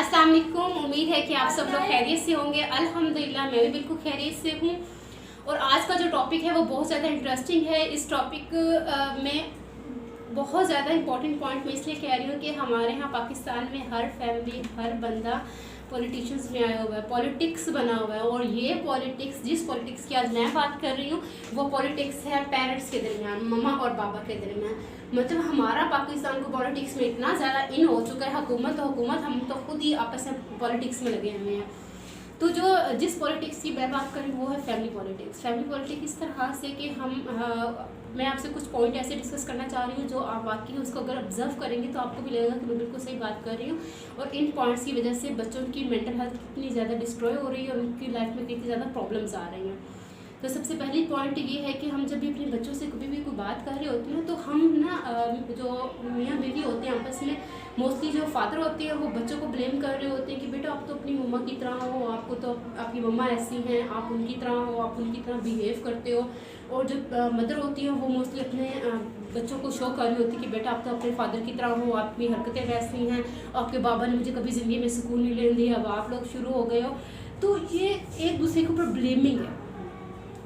अस्सलाम वालेकुम। उम्मीद है कि आप सब लोग खैरियत से होंगे। अल्हम्दुलिल्लाह मैं भी बिल्कुल खैरियत से हूँ। और आज का जो टॉपिक है वो बहुत ज़्यादा इंटरेस्टिंग है। इस टॉपिक में बहुत ज़्यादा इंपॉर्टेंट पॉइंट मैं इसलिए कह रही हूँ कि हमारे यहाँ पाकिस्तान में हर फैमिली, हर बंदा पॉलिटिशियंस में आया हुआ है, पॉलिटिक्स बना हुआ है। और ये पॉलिटिक्स, जिस पॉलिटिक्स की आज मैं बात कर रही हूँ, वो पॉलिटिक्स है पेरेंट्स के दरमियान, मम्मा और पापा के दरमियान। मतलब हमारा पाकिस्तान को पॉलिटिक्स में इतना ज़्यादा इन हो चुका है, हुकूमत हम तो खुद ही आपस में पॉलिटिक्स में लगे हुए हैं। तो जिस पॉलिटिक्स की मैं बात करूँ वो है फैमिली पॉलिटिक्स। फैमिली पॉलिटिक्स इस तरह से कि मैं आपसे कुछ पॉइंट ऐसे डिस्कस करना चाह रही हूँ जो आप वाकई उसको अगर ऑब्जर्व करेंगे तो आपको भी लगेगा कि मैं बिल्कुल सही बात कर रही हूँ। और इन पॉइंट्स की वजह से बच्चों की मेंटल हेल्थ कितनी ज़्यादा डिस्ट्रॉय हो रही है और उनकी लाइफ में कितनी ज़्यादा प्रॉब्लम्स आ रही हैं। तो सबसे पहली पॉइंट ये है कि हम जब भी अपने बच्चों से कभी भी कोई बात कर रहे होते हैं तो हम ना जो मियाँ बीवी होते हैं आपस में, मोस्टली जो फादर होते हैं वो बच्चों को ब्लेम कर रहे होते हैं कि बेटा आप तो अपनी मम्मा की तरह हो, आपको तो आपकी मम्मा ऐसी हैं, आप उनकी तरह हो, आप उनकी तरह बिहेव करते हो। और जो मदर होती हैं वो मोस्टली अपने बच्चों को शो कर रही होती है कि बेटा आप तो अपने फादर की तरह हो, आपकी हरकतें वैसी हैं, आपके बाबा ने मुझे कभी ज़िंदगी में सुकून नहीं लेने दिया, अब आप लोग शुरू हो गए हो। तो ये एक दूसरे के ऊपर ब्लेमिंग है।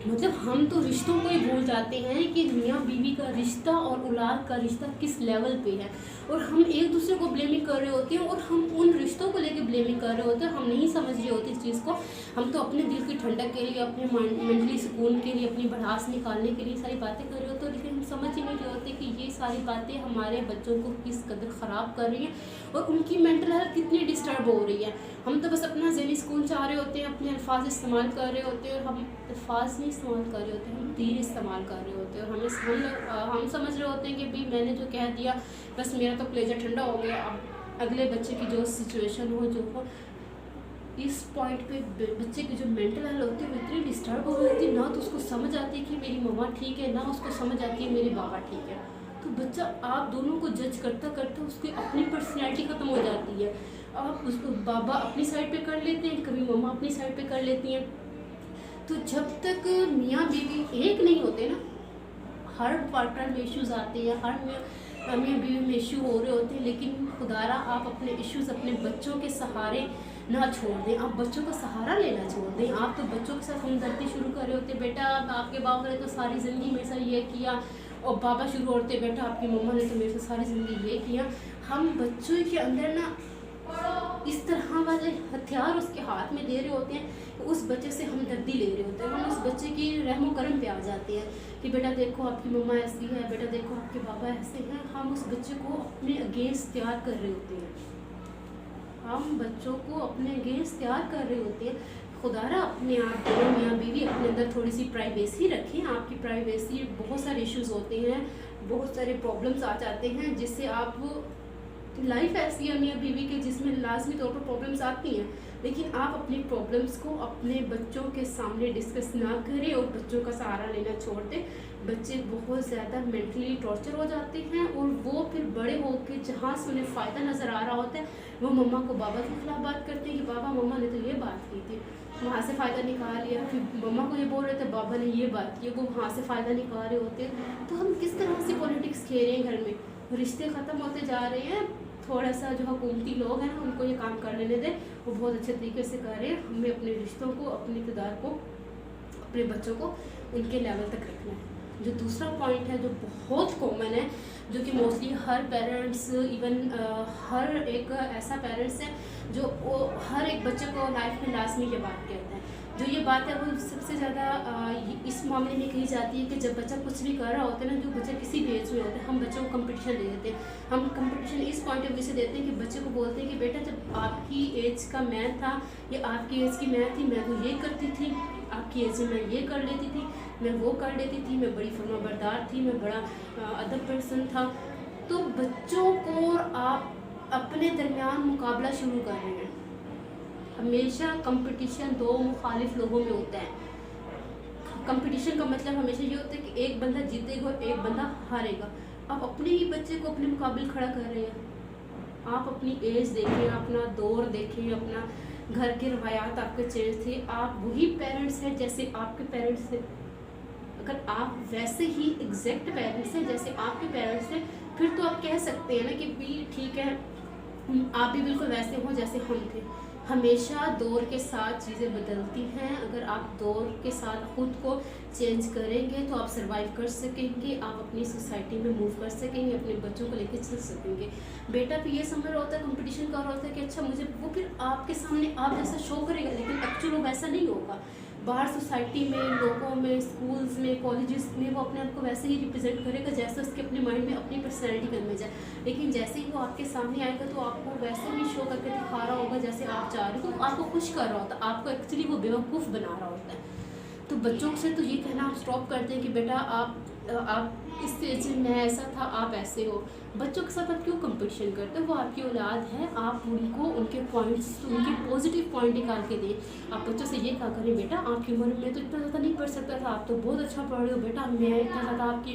मतलब हम तो रिश्तों को ही भूल जाते हैं कि मियाँ बीवी का रिश्ता और औलाद का रिश्ता किस लेवल पे है। और हम एक दूसरे को ब्लेमिंग कर रहे होते हैं और हम उन रिश्तों को लेके ब्लेमिंग कर रहे होते हैं। हम नहीं समझ रहे होते इस चीज़ को। हम तो अपने दिल की ठंडक के लिए, अपने मेंटली सुकून के लिए, अपनी भड़ास निकालने के लिए सारी बातें कर रहे होते हैं, लेकिन हम समझ ही नहीं रहे होते कि ये सारी बातें हमारे बच्चों को किस कदर ख़राब कर रही हैं और उनकी मेंटल हेल्थ कितनी डिस्टर्ब हो रही है। हम तो बस अपना ज़हनी सुकून चाह रहे होते हैं, अपने अल्फाज इस्तेमाल कर रहे होते हैं और हम अल्फाज नहीं इस्तेमाल कर रहे होते हैं, हम तीर इस्तेमाल कर रहे होते हैं। और हम समझ रहे होते हैं कि भाई मैंने जो कह दिया बस मेरा तो कलेजा ठंडा हो गया। अब अगले बच्चे की जो सिचुएशन हो, जो हो, इस पॉइंट पे बच्चे की जो मेंटल हेल्थ होती है वो इतनी डिस्टर्ब हो रही होती, ना तो उसको समझ आती है कि मेरी मम्मा ठीक है, ना उसको समझ आती है मेरे बाबा ठीक है। तो बच्चा आप दोनों को जज करता करता उसकी अपनी पर्सनैलिटी ख़त्म हो जाती है। आप उसको बाबा अपनी साइड पे कर लेते हैं, कभी मम्मा अपनी साइड पे कर लेती हैं। तो जब तक मियाँ बीवी एक नहीं होते ना, हर पार्टनर में इश्यूज़ आते हैं, हर मियाँ बीवी में इशू हो रहे होते हैं, लेकिन खुदारा आप अपने इश्यूज़ अपने बच्चों के सहारे ना छोड़ दें। आप बच्चों का सहारा लेना छोड़ दें। आप तो बच्चों के साथ हमदर्दी शुरू कर रहे होते, बेटा आपके बाबा ने तो सारी ज़िंदगी मेरे साथ ये किया, और बाबा शुरू होते बेटा आपकी मम्मा ने तो मेरे साथ सारी ज़िंदगी ये किया। हम बच्चों के अंदर ना इस तरह वाले हथियार उसके हाथ में दे रहे होते हैं, उस बच्चे से हमदर्दी ले रहे होते हैं। हम उस बच्चे की रहमो करम पे आ जाते हैं कि बेटा देखो आपकी मम्मा ऐसी है, बेटा देखो आपके बाबा ऐसे हैं। हम उस बच्चे को अपने अगेंस्ट तैयार कर रहे होते हैं, हम बच्चों को अपने अगेंस्ट तैयार कर रहे होते हैं। खुदारा अपने आप दोनों मियाँ बीवी अपने अंदर थोड़ी सी प्राइवेसी रखें। आपकी प्राइवेसी, बहुत सारे इश्यूज़ होते हैं, बहुत सारे प्रॉब्लम्स आ जाते हैं, जिससे आप लाइफ ऐसी है मियाँ बीवी के जिसमें लाजमी तौर पर प्रॉब्लम्स आती हैं, लेकिन आप अपनी प्रॉब्लम्स को अपने बच्चों के सामने डिस्कस ना करें और बच्चों का सहारा लेना छोड़ दें। बच्चे बहुत ज़्यादा मेंटली टॉर्चर हो जाते हैं और वो फिर बड़े होकर जहाँ से उन्हें फ़ायदा नज़र आ रहा होता है वो मम्मा को बाबा के खिलाफ बात करते हैं कि बाबा मम्मा ने तो ये बात की थी, वहाँ से फ़ायदा निकाल लिया। फिर मम्मा को ये बोल रहे थे बाबा ने ये बात की, वो वहाँ से फ़ायदा निकाल रहे होते हैं। तो हम किस तरह से पॉलिटिक्स खेल रहे हैं घर में, रिश्ते ख़त्म होते जा रहे हैं। थोड़ा सा जो हुकूमती लोग हैं उनको ये काम कर लेने दें, वो बहुत अच्छे तरीके से कर रहे हैं। हमें अपने रिश्तों को, अपने इक़्तिदार को, अपने बच्चों को उनके लेवल तक रखना है। जो दूसरा पॉइंट है जो बहुत कॉमन है, जो कि मोस्टली हर पेरेंट्स, इवन हर एक ऐसा पेरेंट्स है जो हर एक बच्चे को लाइफ में लाजमी ये बात कहता है। जो ये बात है वो सबसे ज़्यादा इस मामले में कही जाती है कि जब बच्चा कुछ भी कर रहा होता है ना, जो बच्चा किसी भी एज में होता है, हम बच्चों को कंपटीशन दे देते हैं। हम कंपटीशन इस पॉइंट ऑफ व्यू से देते हैं कि बच्चे को बोलते हैं कि बेटा जब आपकी एज का मैं था या आपकी एज की मैं थी, मैं तो ये करती थी, आपकी एज में मैं ये कर लेती थी, मैं वो कर लेती थी, मैं बड़ी फर्माबरदार थी, मैं बड़ा अदब पर्सन था। तो बच्चों को आप अपने दरमियान मुकाबला शुरू कर रहे हैं। हमेशा कंपटीशन दो मुखालिफ लोगों में होता है। कंपटीशन का मतलब हमेशा ये होता है कि एक बंदा जीतेगा और एक बंदा हारेगा। आप अपने ही बच्चे को अपने मुकाबले खड़ा कर रहे हैं। आप अपनी एज देखें, अपना दौर देखें, अपना घर के रवायात आपके चेंज थे। आप वही पेरेंट्स हैं जैसे आपके पेरेंट्स थे। अगर आप वैसे ही एग्जैक्ट पेरेंट्स हैं जैसे आपके पेरेंट्स हैं, फिर तो आप कह सकते हैं ना कि भी ठीक है आप भी बिल्कुल वैसे हो जैसे हम थे। हमेशा दौर के साथ चीज़ें बदलती हैं। अगर आप दौर के साथ ख़ुद को चेंज करेंगे तो आप सर्वाइव कर सकेंगे, आप अपनी सोसाइटी में मूव कर सकेंगे, अपने बच्चों को लेकर चल सकेंगे। बेटा भी ये समझ रहा होता है, कंपटीशन कर रहा होता है कि अच्छा मुझे, वो फिर आपके सामने आप जैसा शो करेगा, लेकिन एक्चुअली वो वैसा नहीं होगा। बाहर सोसाइटी में, लोगों में, स्कूल्स में, कॉलेजेस में वो अपने आप को वैसे ही रिप्रेजेंट करेगा जैसे उसके अपने माइंड में अपनी पर्सनैलिटी का इमेज है। लेकिन जैसे ही वो आपके सामने आएगा तो आपको वैसे ही शो करके दिखा रहा होगा जैसे आप चाह रहे हो, तो आपको खुश कर रहा होता है, आपको एक्चुअली वो बेवकूफ़ बना रहा होता है। तो बच्चों से तो ये कहना आप स्टॉप कर दें कि बेटा आप इस स्टेज में ऐसा था, आप ऐसे हो। बच्चों के साथ आप क्यों कंपटीशन करते हो? वो आपकी औलाद है, आप उनको उनके पॉइंट्स, उनके पॉजिटिव पॉइंट निकाल के दें। आप बच्चों से ये कहा करें, बेटा आपकी उम्र में तो इतना ज़्यादा नहीं पढ़ सकता था, आप तो बहुत अच्छा पढ़ रहे हो बेटा, मैं इतना ज़्यादा आपकी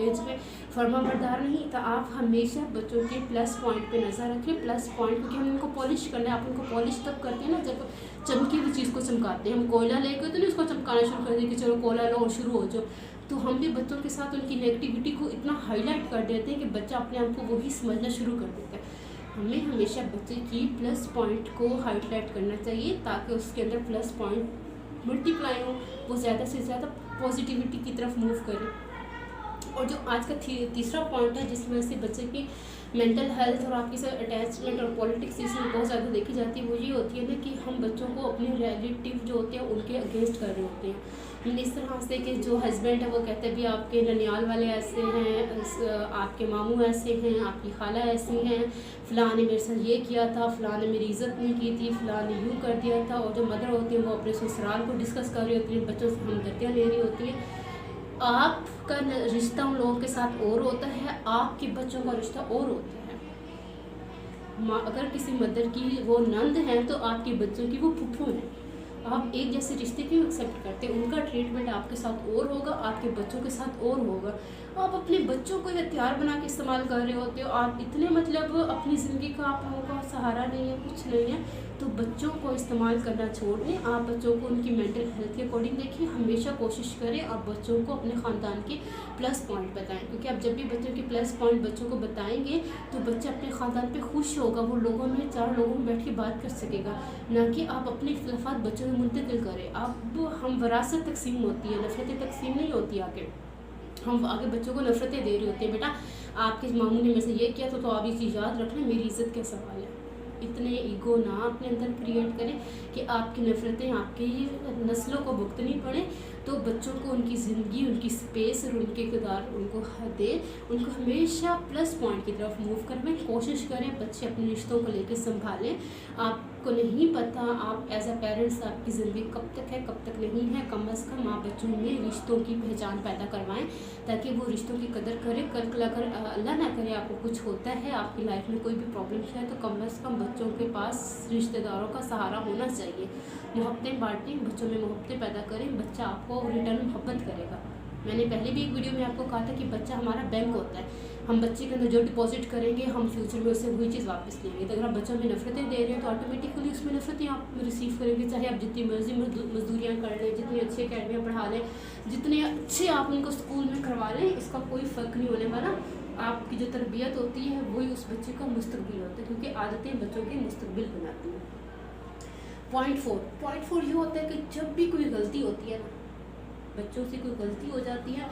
एज में फर्मा बरदार नहीं था। आप हमेशा बच्चों के प्लस पॉइंट पर नज़र रखें, प्लस पॉइंट, क्योंकि हम उनको पॉलिश करना है। आप उनको पॉलिश तब करते हैं ना जब चमकी हुई चीज़ को चमकाते हैं। हम कोयला लेकर तो नहीं उसको चमकाना शुरू कर दें कि चलो कोयला लो और शुरू हो जाओ। तो हम भी बच्चों के साथ उनकी नेगेटिविटी को इतना हाईलाइट कर देते हैं कि बच्चा अपने आप को वही समझना शुरू कर देता है। हमें हमेशा बच्चे की प्लस पॉइंट को हाईलाइट करना चाहिए ताकि उसके अंदर प्लस पॉइंट मल्टीप्लाई हो, वो ज़्यादा से ज़्यादा पॉजिटिविटी की तरफ मूव करे। और जो आज का तीसरा पॉइंट है जिसमें से बच्चे की मेंटल हेल्थ और आपकी अटैचमेंट और पॉलिटिक्स इसमें बहुत ज़्यादा देखी जाती है, वो ये होती है ना कि हम बच्चों को अपने रिलेटिव जो होते हैं उनके अगेंस्ट कर रहे होते हैं। इस तरह से कि जो हस्बैंड है वो कहते हैं भी आपके ननियाल वाले ऐसे हैं, आपके मामू ऐसे हैं, आपकी खाला ऐसी हैं, फ़लाँ ने मेरे साथ ये किया था, फ़लाँ ने मेरी इज़्ज़त नहीं की थी, फ़लाँ ने यूँ कर दिया था। और जो मदर होती है वो अपने ससुराल को डिस्कस कर रही होती है, बच्चों से हमदर्दियाँ ले रही होती है। आपका रिश्ता उन लोगों के साथ और होता है, आपके बच्चों का रिश्ता और होता है। अगर किसी मदर की वो नंद हैं तो आपके बच्चों की वो फुफ्फू हैं। आप एक जैसे रिश्ते क्यों एक्सेप्ट करते हैं? उनका ट्रीटमेंट आपके साथ और होगा, आपके बच्चों के साथ और होगा। आप अपने बच्चों को हथियार बना के इस्तेमाल कर रहे होते हो। आप इतने मतलब अपनी ज़िंदगी का आप लोगों का सहारा नहीं है, कुछ नहीं है, तो बच्चों को इस्तेमाल करना छोड़ दें। आप बच्चों को उनकी मेंटल हेल्थ के अकॉर्डिंग देखिए। हमेशा कोशिश करें आप बच्चों को अपने ख़ानदान के प्लस पॉइंट बताएं, क्योंकि आप जब भी बच्चों के प्लस पॉइंट बच्चों को बताएंगे तो बच्चा अपने ख़ानदान पे खुश होगा, वो लोगों में 4 लोगों में बैठ के बात कर सकेगा। ना कि आप अपने इख्तलाफात बच्चों में मुंतकिल करें। हम विरासत तकसीम होती है, नफ़रतें तकसीम नहीं होती। आगे हम आगे बच्चों को नफ़रतें दे रही होती है, बेटा आपके मामू ने मेरे से ये किया तो आप ये चीज़ याद रखना, मेरी इज़्ज़त का सवाल है। इतने ईगो ना अपने अंदर क्रिएट करें कि आपकी नफ़रतें आपके ही नस्लों को भुगतनी पड़े। तो बच्चों को उनकी ज़िंदगी, उनकी स्पेस और उनके किरदार उनको दें, उनको हमेशा प्लस पॉइंट की तरफ मूव करने की कोशिश करें। बच्चे अपने रिश्तों को लेकर संभालें। आपको नहीं पता आप एज अ पेरेंट्स आपकी ज़िंदगी कब तक है कब तक नहीं है, कम अज़ कम आप बच्चों में रिश्तों की पहचान पैदा करवाएं ताकि वो रिश्तों की कदर करें। कल अगर अल्लाह ना करे आपको कुछ होता है, आपकी लाइफ में कोई भी प्रॉब्लम है, तो कम अज़ कम बच्चों के पास रिश्तेदारों का सहारा होना चाहिए। मोहब्बतें बांटें, बच्चों में मोहब्बतें पैदा करें, बच्चा आपको रिटर्न मोहब्बत करेगा। मैंने पहले भी एक वीडियो में आपको कहा था कि बच्चा हमारा बैंक होता है। हम बच्चे के अंदर जो डिपॉजिट करेंगे हम फ्यूचर में उससे वही चीज़ वापस लेंगे। तो अगर आप बच्चों में नफ़रतें दे रहे हो तो ऑटोमेटिकली उसमें नफ़रतें आप रिसीव करेंगे। चाहे आप जितनी मर्जी मजदूरियाँ कर लें, जितनी अच्छी अकेडमियाँ पढ़ा लें, जितने अच्छे आप उनको स्कूल में करवा लें, इसका कोई फ़र्क नहीं होने वाला। आपकी जो तरबियत होती है वही उस बच्चे का मुस्तकबिल होता है, क्योंकि आदतें बच्चों के मुस्तकबिल बनाती हैं। पॉइंट 4 ये होता है कि जब भी कोई गलती होती है ना, बच्चों से कोई गलती हो जाती है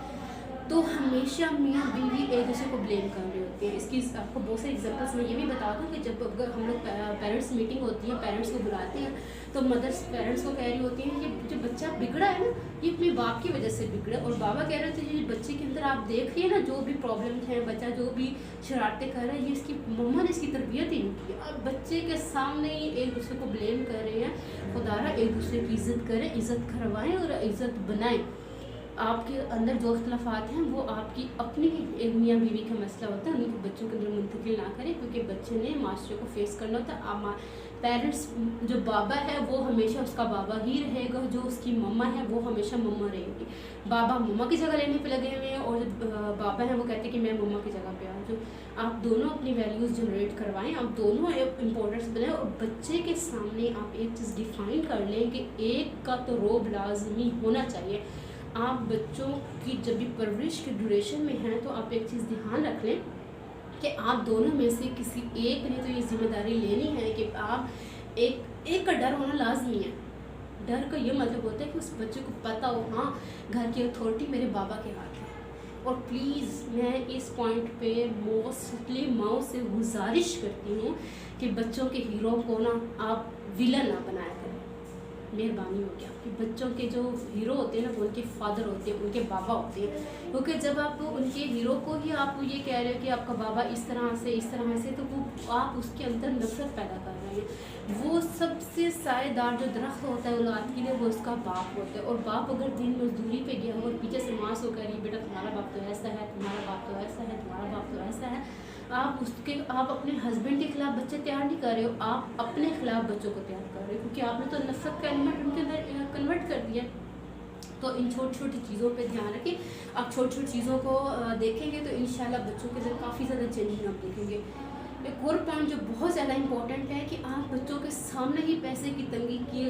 तो हमेशा मियाँ बीवी एक दूसरे को ब्लेम कर रहे होते हैं। इसकी आपको बहुत सारे एग्जांपल्स मैं ये भी बता दूँ कि जब अगर हम लोग पेरेंट्स मीटिंग होती है, पेरेंट्स को बुलाते हैं, तो मदर्स पेरेंट्स को कह रही होती हैं कि जो बच्चा बिगड़ा है ना ये अपने बाप की वजह से बिगड़ा, और बाबा कह रहे थे ये बच्चे के अंदर आप देख रही है ना जो भी प्रॉब्लम है, बच्चा जो भी शरारतें कर रहा है, ये इसकी मम्मा ने इसकी तरबियत ही नहीं की। अब बच्चे के सामने ही एक दूसरे को ब्लेम कर रहे हैं। खुदारा एक दूसरे की इज़्ज़त करें, इज़्ज़त करवाएँ और इज़्ज़त बनाएँ। आपके अंदर जो इख्तलाफात हैं वो आपकी अपनी एक मियाँ बीवी का मसला होता है, उनको बच्चों के अंदर मुंतकिल ना करें, क्योंकि बच्चे ने माशरे को फेस करना होता है। पेरेंट्स जो बाबा है वो हमेशा उसका बाबा ही रहेगा, जो उसकी मम्मा है वो हमेशा मम्मा रहेगी। बाबा मम्मा की जगह लेने पे लगे हुए हैं और बाबा है वो कहते हैं कि मैं मम्मा की जगह पे आ जाऊँ। आप दोनों अपनी वैल्यूज़ जनरेट करवाएं, आप दोनों इम्पोर्टेंस बनाएं और बच्चे के सामने आप एक चीज़ डिफ़ाइन कर लें कि एक का तो रोब लाजमी होना चाहिए। आप बच्चों की जब भी परवरिश के ड्यूरेशन में हैं तो आप एक चीज़ ध्यान रख लें कि आप दोनों में से किसी एक ने तो ये जिम्मेदारी लेनी है कि आप एक का डर होना लाजमी है। डर का ये मतलब होता है कि उस बच्चे को पता हो हाँ घर की अथॉरिटी मेरे बाबा के हाथ है। और प्लीज़ मैं इस पॉइंट पे मोस्टली माओ से गुजारिश करती हूँ कि बच्चों के हीरो को ना आप विलन ना बनाया करें। मेहरबानी होगी आपकी। बच्चों के जो हीरो होते हैं ना वो उनके फादर होते हैं, उनके बाबा होते हैं। क्योंकि जब आप उनके हीरो को ही आप ये कह रहे हो कि आपका बाबा इस तरह से तो वो आप उसके अंदर नफरत पैदा कर रहे हैं। वो सबसे सायेदार जो दरख्त होता है औलाद के लिए वो उसका बाप होता है। और बाप अगर दिन मजदूरी पे गया हो और पीछे से माँ सो कह रही बेटा तुम्हारा बाप तो ऐसा है, तुम्हारा बाप तो ऐसा है, तुम्हारा बाप तो ऐसा है, आप अपने हस्बैंड के खिलाफ बच्चे तैयार नहीं कर रहे हो, आप अपने खिलाफ बच्चों को तैयार कर रहे हो, क्योंकि आपने तो नफरत का एलिमेंट उनके अंदर कन्वर्ट कर दिया। तो इन छोटी छोटी चीज़ों पे ध्यान रखें। आप छोटी छोटी चीज़ों को देखेंगे तो इंशाल्लाह बच्चों के अंदर काफ़ी ज़्यादा चेंजिंग आप देखेंगे। एक और पॉइंट जो बहुत ज़्यादा इंपॉर्टेंट है कि आप बच्चों के सामने ही पैसे की तंगी की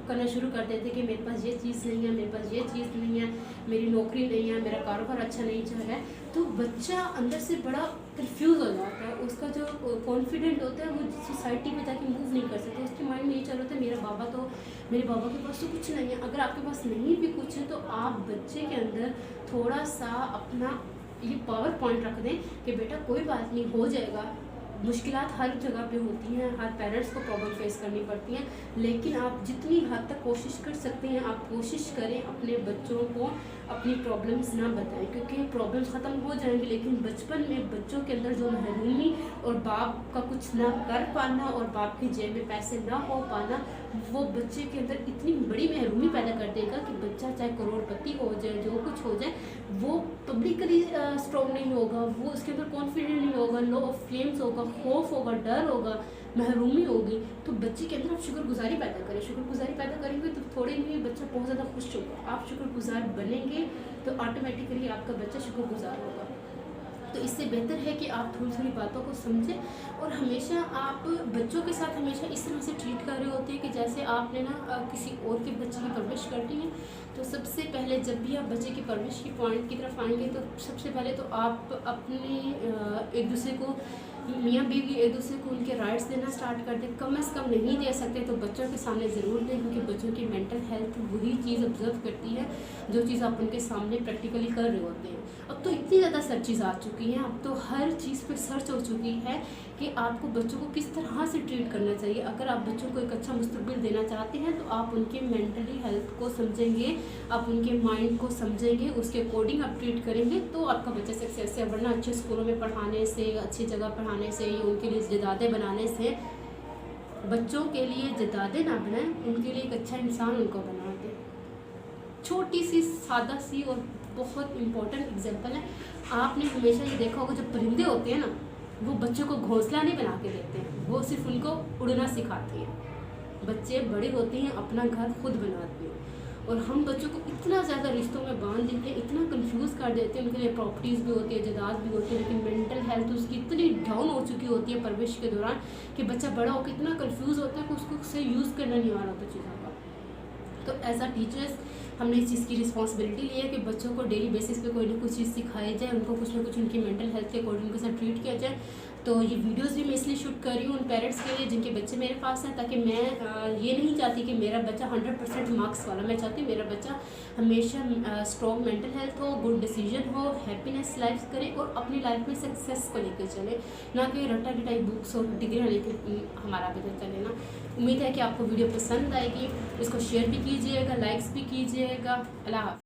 करना शुरू कर देते कि मेरे पास ये चीज़ नहीं है, मेरे पास ये चीज़ नहीं है, मेरी नौकरी नहीं है, मेरा कारोबार अच्छा नहीं चल रहा है। तो बच्चा अंदर से बड़ा कंफ्यूज हो जाता है। उसका जो कॉन्फिडेंट होता है वो सोसाइटी में जाके मूव नहीं कर सकता। उसके माइंड में ये चल रहा है मेरे बाबा के पास तो कुछ नहीं है। अगर आपके पास नहीं भी कुछ है तो आप बच्चे के अंदर थोड़ा सा अपना ये पावर पॉइंट रख दें कि बेटा कोई बात नहीं, हो जाएगा। मुश्किलात हर जगह पे होती हैं, हर पेरेंट्स को प्रॉब्लम फेस करनी पड़ती हैं, लेकिन आप जितनी हद तक कोशिश कर सकते हैं आप कोशिश करें अपने बच्चों को अपनी प्रॉब्लम्स ना बताएं, क्योंकि प्रॉब्लम्स ख़त्म हो जाएंगी लेकिन बचपन में बच्चों के अंदर जो महरूमी और बाप का कुछ ना कर पाना और बाप की जेब में पैसे ना हो पाना वो बच्चे के अंदर इतनी बड़ी महरूमी पैदा कर देगा कि बच्चा चाहे करोड़पति हो जाए, जो कुछ हो जाए, वो पब्लिकली स्ट्रॉन्ग नहीं होगा, वो उसके अंदर कॉन्फिडेंट नहीं होगा, लो ऑफ फ्लेम्स होगा, खौफ होगा, डर होगा, महरूमी होगी। तो बच्चे के अंदर आप शुक्रगुजारी पैदा करें। शुक्रगुजारी पैदा करेंगे तो थोड़े नहीं बच्चा बहुत ज़्यादा खुश होगा। आप शुक्रगुजार बनेंगे तो ऑटोमेटिकली आपका बच्चा शुक्रगुजार होगा। तो इससे बेहतर है कि आप थोड़ी थोड़ी बातों को समझें और हमेशा आप बच्चों के साथ हमेशा इस तरह से ट्रीट कर रहे होते हैं कि जैसे आपने ना किसी और के बच्चे की परवरिश करनी है। तो सबसे पहले जब भी आप बच्चे की परवरिश की पॉइंट की तरफ आएंगे तो सबसे पहले तो आप अपने एक दूसरे को मियाँ बीवी एक दूसरे को उनके राइट्स देना स्टार्ट कर दें। कम से कम नहीं दे सकते तो बच्चों के सामने ज़रूर दें, क्योंकि बच्चों की मेंटल हेल्थ वही चीज़ ऑब्जर्व करती है जो चीज़ आप उनके सामने प्रैक्टिकली कर रहे होते हैं। अब तो इतनी ज़्यादा सर्चेज आ चुकी हैं, अब तो हर चीज़ पे सर्च हो चुकी है कि आपको बच्चों को किस तरह से ट्रीट करना चाहिए। अगर आप बच्चों को एक अच्छा मुस्तकबिल देना चाहते हैं तो आप उनके मेंटली हेल्थ को समझेंगे, आप उनके माइंड को समझेंगे, उसके अकॉर्डिंग आप ट्रीट करेंगे तो आपका बच्चा सक्सेस है। वरना अच्छे स्कूलों में पढ़ाने से, अच्छी जगह पढ़ाने से, उनके लिए जदादे बनाने से, बच्चों के लिए जदादे ना बनाएं, उनके लिए एक अच्छा इंसान उनको बना दें। छोटी सी सादा सी और बहुत इम्पोर्टेंट एग्जांपल है, आपने हमेशा ये देखा होगा जब परिंदे होते हैं ना वो बच्चों को घोंसला नहीं बना के देते हैं, वो सिर्फ उनको उड़ना सिखाते हैं। बच्चे बड़े होते हैं अपना घर खुद बनाते हैं और हम बच्चों को इतना ज़्यादा रिश्तों में बांध देते हैं, इतना कंफ्यूज कर देते हैं। उनके लिए प्रॉपर्टीज़ भी होती है, जायदाद भी होती है, लेकिन मेंटल हेल्थ उसकी इतनी डाउन हो चुकी होती है परवरिश के दौरान कि बच्चा बड़ा होकर इतना कंफ्यूज होता है कि उसको से यूज़ करना नहीं आ रहा होता चीज़ों का। तो एज अ टीचर्स हमने इस चीज़ की रिस्पॉन्सिबिलिटी ली है कि बच्चों को डेली बेसिस पे कोई ना कुछ चीज़ सिखाई जाए, उनको कुछ ना कुछ उनकी मेंटल हेल्थ के अकॉर्डिंग उनके साथ ट्रीट किया जाए। तो ये वीडियोस भी मैं इसलिए शूट कर रही हूँ उन पेरेंट्स के लिए जिनके बच्चे मेरे पास हैं, ताकि मैं ये नहीं चाहती कि मेरा बच्चा 100% मार्क्स वाला, मैं चाहती हूँ मेरा बच्चा हमेशा स्ट्रॉन्ग मेंटल हेल्थ हो, गुड डिसीजन हो, हैप्पीनेस लाइफ करे और अपनी लाइफ में सक्सेस को लेकर चले, ना कि रट्टा रटाई बुक्स और डिग्रियाँ लेकर हमारा बच्चा चले ना। उम्मीद है कि आपको वीडियो पसंद आएगी, इसको शेयर भी कीजिएगा, लाइक्स भी कीजिएगा। अल्लाह हाफ़िज़।